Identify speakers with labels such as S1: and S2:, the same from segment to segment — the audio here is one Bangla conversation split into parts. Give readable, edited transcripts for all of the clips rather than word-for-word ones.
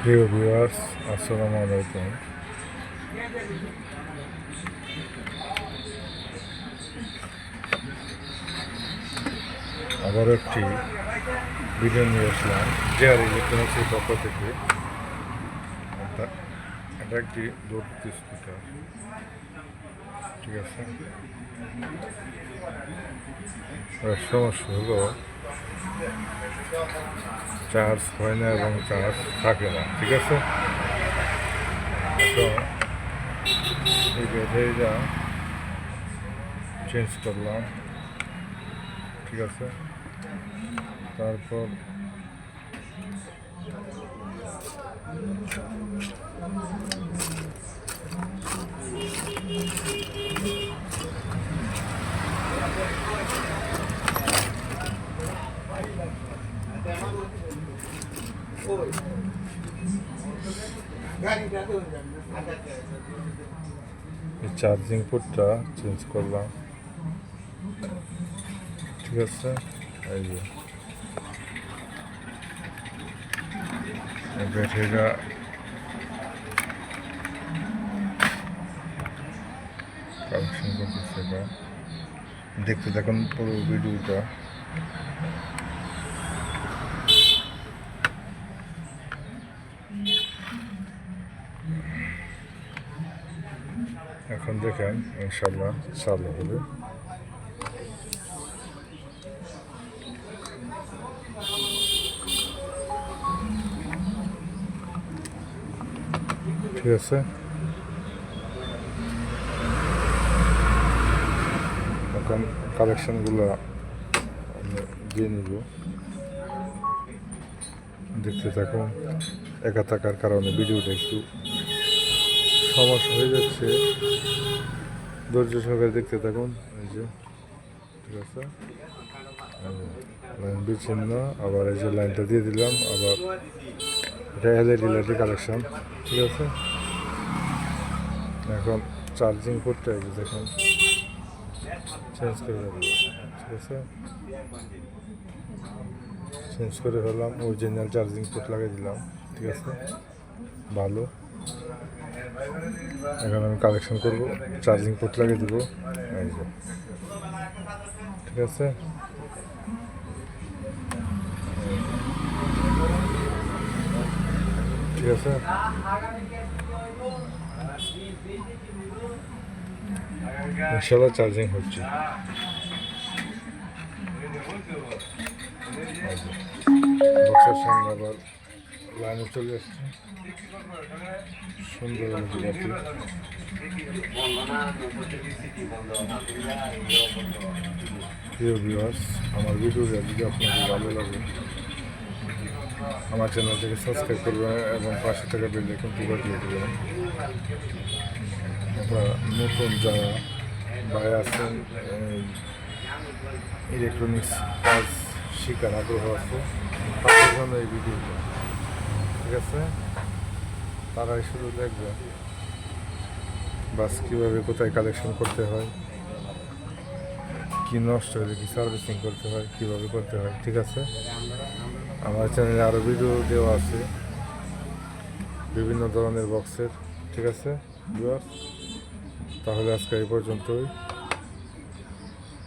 S1: প্রিয় ভিউয়ার্স, আসসালামু আলাইকুম। আবার একটি ভিডিও নিয়ে আসলাম জেআর ইলেকট্রনিক্সের পক্ষ থেকে। এটা একটি ব্লুটুথ স্পিকার, ঠিক আছে। সমস্যা হলো চার্জ হয় না এবং চার্জ থাকে না, ঠিক আছে। তো এই ব্যাটারিটা চেঞ্জ করলাম, ঠিক আছে। তারপর চার্জিং পোর্টটা চেঞ্জ করলাম, ঠিক আছে। এই যে ব্যাটারিটা কানেকশন করতেছে, এটা দেখতে দেখুন পুরো ভিডিওটা। এখন দেখেন ইনশাল্লাহ চালু হবে। ঠিক আছে, এখন কালেকশনগুলো আমি দিয়ে নিব, দেখতে থাকুন। একা থাকার কারণে ভিডিওটা একটু সমস্যা হয়ে যাচ্ছে, ধৈর্য সহকারে দেখতে থাকুন। এই যে ঠিক আছে, লাইন বিচ্ছিন্ন, আবার এই যে লাইনটা দিয়ে দিলাম, আবার এটা এলইডি লাইটের কালেকশন, ঠিক আছে। এখন চার্জিং করতে হবে, দেখুন চেঞ্জ করে দেবো, ঠিক আছে। চেঞ্জ করে ফেললাম, অরিজিনাল চার্জিং পোর্ট লাগিয়ে দিলাম, ঠিক আছে, ভালো। এখন আমি কালেকশন করব, চার্জিং পোর্ট লাগিয়ে দেবো, এই যে ঠিক আছে। ঠিক আছে, ইনশাল্লাহ চার্জিং হচ্ছে। বক্সের সামনে আবার লাইনে চলে আসছে, সুন্দর বাতি। প্রিয় ভিউয়ার্স, আমার ভিডিওটা যদি আপনাদের ভালো লাগে, আমার চ্যানেলটাকে সাবস্ক্রাইব করবেন এবং পাশে থাকা বেল আইকনটি বাজিয়ে দেবেন। নতুন যারা ভাই আছেন, ইলেকট্রনিক্স কাজ শিকার আগ্রহ আছে, তাদের জন্য এই ভিডিওটা, ঠিক আছে। তারাই শুধু দেখবে বাস কীভাবে কোথায় কালেকশন করতে হয়, কী নষ্ট হলে কী সার্ভিসিং করতে হয়, কীভাবে করতে হয়, ঠিক আছে। আমার চ্যানেলে আরও ভিডিও দেওয়া আছে বিভিন্ন ধরনের বক্সের, ঠিক আছে ভিউয়ার্স। তাহলে আজকে এই পর্যন্তই,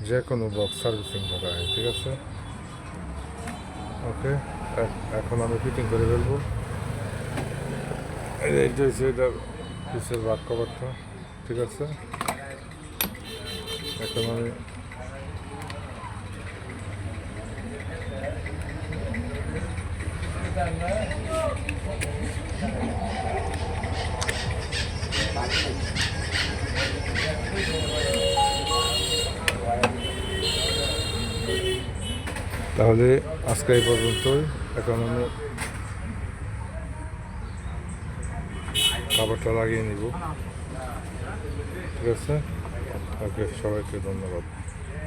S1: যে কোনো বক্স সার্ভিসিং করা হয়, ঠিক আছে। ওকে, এখন আমি ফিটিং করে ফেলবো। এইটা হচ্ছে এটার পিসের বাক কভারটা, ঠিক আছে। এখন আমি তাহলে আজকে এই পর্যন্তই। এখন আমি খাবারটা লাগিয়ে নিব, ঠিক আছে। ওকে, সবাইকে ধন্যবাদ।